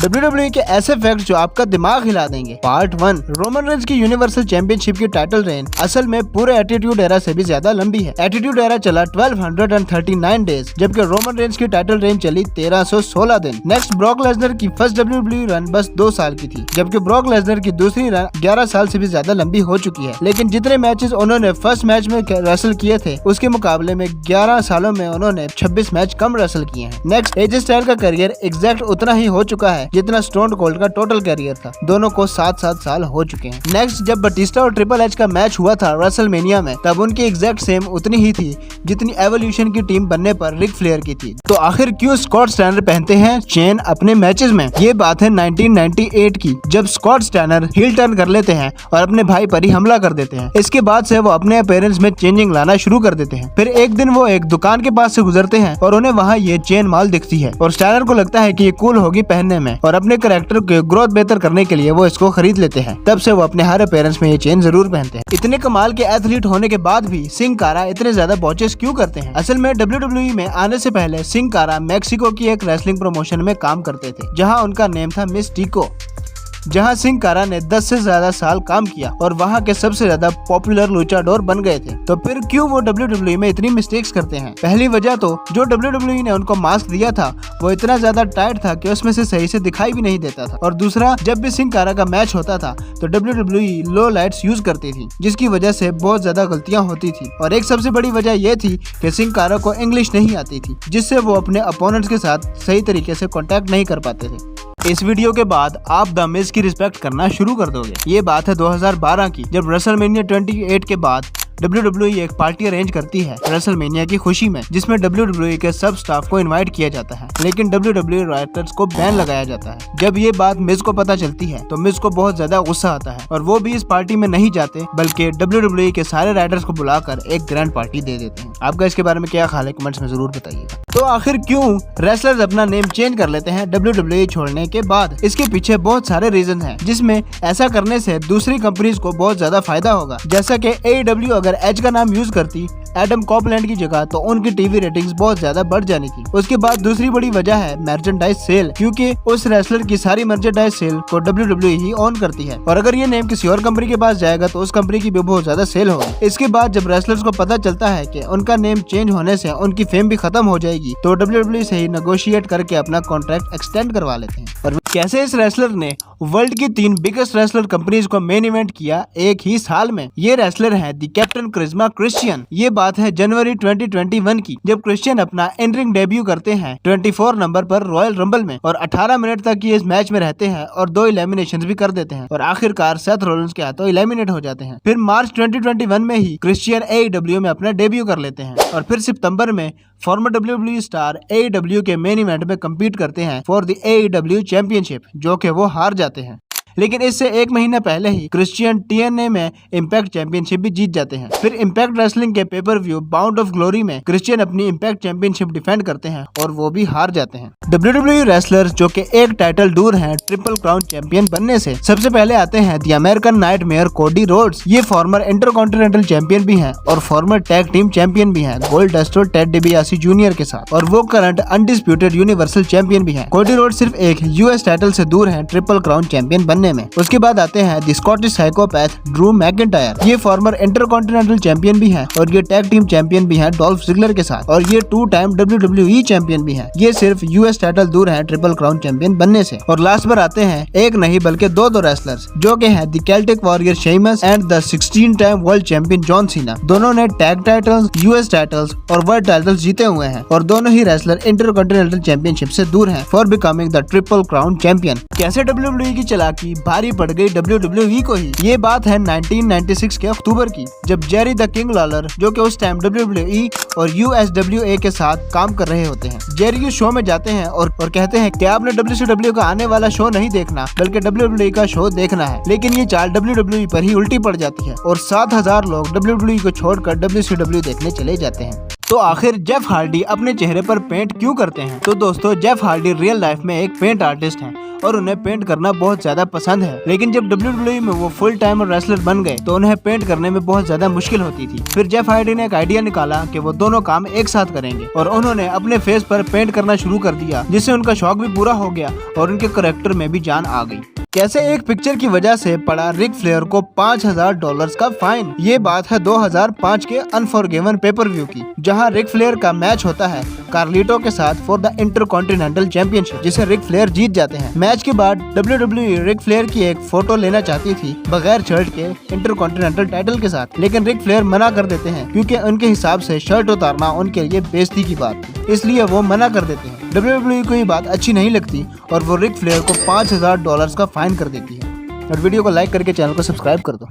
WWE के ऐसे fact जो आपका दिमाग हिला देंगे। पार्ट 1, रोमन रेंस की यूनिवर्सल चैंपियनशिप की टाइटल रेन असल में पूरे एटीट्यूड एरा से भी ज्यादा लंबी है। एटीट्यूड एरा चला 1239 डेज, जबकि रोमन रेंस की टाइटल रेन चली 1316 दिन। नेक्स्ट ब्रॉक लेसनर की फर्स्ट WWE रन बस 2 साल की थी, जबकि ब्रॉक लेसनर की दूसरी रन 11 साल से भी ज्यादा लंबी हो चुकी है। लेकिन जितने मैचेस उन्होंने फर्स्ट मैच में रेसल किए थे, उसके मुकाबले में 11 सालों में उन्होंने 26 मैच कम रेसल किए हैं। नेक्स्ट, एजे स्टाइल का करियर एग्जैक्ट उतना ही हो चुका है जितना स्टोन कोल्ड का टोटल करियर था। दोनों को 7-7 साल हो चुके हैं। नेक्स्ट, जब बटिस्टा और ट्रिपल एच का मैच हुआ था रेसलमेनिया में, तब उनकी एग्जैक्ट सेम उतनी ही थी जितनी एवोल्यूशन की टीम बनने पर रिक फ्लेयर की थी। तो आखिर क्यों स्कॉट स्टैनर पहनते हैं चेन अपने मैचेस में? ये बात है 1998 की, जब स्कॉट स्टैनर हील टर्न कर लेते हैं और अपने भाई पर ही हमला कर देते हैं। इसके बाद से वो अपने अपीयरेंस में चेंजिंग लाना शुरू कर देते हैं। फिर एक दिन वो एक दुकान के पास से गुजरते हैं और उन्हें वहाँ ये चेन माल दिखती है और स्टैनर को लगता है कि ये कूल होगी पहनने में, और अपने कैरेक्टर के ग्रोथ बेहतर करने के लिए वो इसको खरीद लेते हैं। तब से वो अपने हर अपीयरेंस में ये चेन जरूर पहनते हैं। इतने कमाल के एथलीट होने के बाद भी सिंह कारा इतने ज्यादा बॉचेस क्यों करते हैं? असल में WWE में आने से पहले सिंह कारा मैक्सिको की एक रेसलिंग प्रमोशन में काम करते थे, जहाँ उनका नेम था मिस्टिको, जहां सिंह कारा ने 10 से ज्यादा साल काम किया और वहां के सबसे ज्यादा पॉपुलर लुचाडोर बन गए थे। तो फिर क्यों वो WWE में इतनी मिस्टेक्स करते हैं? पहली वजह तो जो WWE ने उनको मास्क दिया था वो इतना ज्यादा टाइट था कि उसमें से सही से दिखाई भी नहीं देता था, और दूसरा, जब भी सिंह कारा का मैच होता था तो WWE लो लाइट्स यूज करती थी, जिसकी वजह से बहुत ज्यादा गलतियां होती थी। और एक सबसे बड़ी वजह ये थी कि सिंह कारा को इंग्लिश नहीं आती थी, जिससे वो अपने अपोनेंट्स के साथ सही तरीके से कॉन्टेक्ट नहीं कर पाते थे। इस वीडियो के बाद आप द मिज की रिस्पेक्ट करना शुरू कर दोगे। ये बात है 2012 की, जब रेसलमेनिया 28 के बाद WWE एक पार्टी अरेंज करती है रेसलमेनिया की खुशी में, जिसमें WWE के सब स्टाफ को इनवाइट किया जाता है, लेकिन WWE राइटर्स को बैन लगाया जाता है। जब ये बात मिज को पता चलती है तो मिज को बहुत ज्यादा गुस्सा आता है और वो भी इस पार्टी में नहीं जाते, बल्कि WWE के सारे राइटर्स को बुलाकर एक ग्रैंड पार्टी दे देते हैं। आपका इसके बारे में क्या ख्याल है, कमेंट्स में जरूर बताइएगा। तो आखिर क्यों रेसलर्स अपना नेम चेंज कर लेते हैं WWE छोड़ने के बाद? इसके पीछे बहुत सारे रीजन हैं, जिसमें ऐसा करने से दूसरी कंपनीज को बहुत ज्यादा फायदा होगा। जैसा कि AEW अगर एज का नाम यूज करती एडम कॉपलैंड की जगह, तो उनकी टीवी रेटिंग्स बहुत ज्यादा बढ़ जानी थी। उसके बाद दूसरी बड़ी वजह है मर्चेंडाइज सेल, क्योंकि उस रेसलर की सारी मर्चेंडाइज सेल को WWE ही ऑन करती है, और अगर ये नेम किसी और कंपनी के पास जाएगा तो उस कंपनी की भी बहुत ज्यादा सेल होगी। इसके बाद जब रेसलर्स को पता चलता है कि उनका नेम चेंज होने से उनकी फेम भी खत्म हो जाएगी, तो WWE से ही नेगोशिएट करके अपना कॉन्ट्रैक्ट एक्सटेंड करवा लेते हैं। और कैसे इस रेसलर ने वर्ल्ड की 3 बिगेस्ट रेसलर कंपनीज को मेन इवेंट किया एक ही साल में? ये रेसलर है दी कैप्टन करिश्मा क्रिश्चियन। ये बात है जनवरी 2021 की, जब क्रिश्चियन अपना इन रिंग डेब्यू करते हैं 24 नंबर पर रॉयल रंबल में, और 18 मिनट तक ये इस मैच में रहते हैं और 2 एलिमिनेशंस भी कर देते हैं, और आखिरकार सेथ रॉलिंस के हाथों एलिमिनेट हो जाते हैं। फिर मार्च 2021 में ही क्रिश्चियन AEW में अपना डेब्यू कर लेते हैं, और फिर सितंबर में फॉर्मर WWE स्टार AEW के मेन इवेंट में कम्पीट करते हैं फॉर द AEW चैंपियनशिप, जो कि वो हार जाते हैं। लेकिन इससे 1 महीना पहले ही क्रिश्चियन TNA में इम्पैक्ट चैंपियनशिप भी जीत जाते हैं। फिर इम्पैक्ट रेसलिंग के pay per view bound of glory में क्रिश्चियन अपनी इम्पैक्ट चैंपियनशिप डिफेंड करते हैं और वो भी हार जाते हैं। WWE रेसलर्स जो कि एक टाइटल दूर हैं ट्रिपल क्राउन चैंपियन बनने से, सबसे पहले आते हैं the American nightmare Cody Rhodes. ये फॉर्मर इंटरकॉन्टिनेंटल चैंपियन भी हैं और फॉर्मर टैग टीम चैंपियन भी हैं गोल्ड डस्ट और टेड डिबियासी जूनियर के साथ, और वो करंट अनडिस्प्यूटेड यूनिवर्सल चैंपियन भी हैं। कोडी रोड्स सिर्फ एक US टाइटल से दूर हैं ट्रिपल क्राउन चैंपियन बनने में। उसके बाद आते हैं the Scottish psychopath Drew McIntyre. ये फॉर्मर इंटरकॉन्टिनेंटल चैंपियन भी हैं और ये टैग टीम चैंपियन भी हैं डॉल्फ जिगलर के साथ, और ये 2 टाइम WWE चैंपियन भी हैं। ये सिर्फ US टाइटल दूर हैं ट्रिपल क्राउन चैंपियन बनने से। और लास्ट पर आते हैं एक नहीं बल्कि 2 रेसलर्स, जो के हैं the Celtic warrior Sheamus and the 16 time world champion John Cena. दोनों ने टैग टाइटल्स, US टाइटल्स और वर्ल्ड टाइटल्स जीते हुए हैं, और दोनों ही रेसलर इंटरकॉन्टिनेंटल चैंपियनशिप से दूर हैं for becoming the triple crown champion. कैसे WWE की चालाकी भारी पड़ गई WWE को ही? ये बात है 1996 के अक्टूबर की, जब जेरी द किंग लॉलर, जो कि उस टाइम WWE और USWA के साथ काम कर रहे होते हैं, जेरी उस शो में जाते हैं और कहते हैं कि आपने WCW का आने वाला शो नहीं देखना बल्कि WWE का शो देखना है। लेकिन ये चाल WWE पर ही उल्टी पड़ जाती है और 7000 लोग WWE को छोड़कर WCW देखने चले जाते हैं। तो आखिर जेफ हार्डी अपने चेहरे पर पेंट क्यों करते हैं? तो दोस्तों, जेफ हार्डी रियल लाइफ में एक पेंट आर्टिस्ट हैं और उन्हें पेंट करना बहुत ज्यादा पसंद है। लेकिन जब WWE में वो फुल टाइम रेसलर बन गए तो उन्हें पेंट करने में बहुत ज्यादा मुश्किल होती थी। फिर जेफ हार्डी ने एक आइडिया निकाला कि वो दोनों काम एक साथ करेंगे और उन्होंने अपने फेस पर पेंट करना शुरू कर दिया, जिससे उनका शौक भी पूरा हो गया और उनके कैरेक्टर में भी जान आ गई। कैसे एक पिक्चर की वजह से पड़ा रिक फ्लेयर को $5000 का फाइन। ये बात है 2005 के अनफॉरगिवन पेपर व्यू की, जहां रिक फ्लेयर का मैच होता है कार्लिटो के साथ फॉर द इंटरकॉन्टिनेंटल चैंपियनशिप, जिसे रिक फ्लेयर जीत जाते हैं। मैच के बाद WWE रिक फ्लेयर की एक फोटो लेना चाहती थी बगैर शर्ट के इंटरकॉन्टिनेंटल टाइटल के साथ, लेकिन रिक फ्लेयर मना कर देते हैं क्योंकि उनके हिसाब से शर्ट उतारना उनके लिए बेइज्जती की बात थी, इसलिए वो मना कर देते हैं। WWE को ये बात अच्छी नहीं लगती और वो रिक फ्लेयर को $5000 का फाइन कर देती है। और वीडियो को लाइक करके चैनल को सब्सक्राइब कर दो।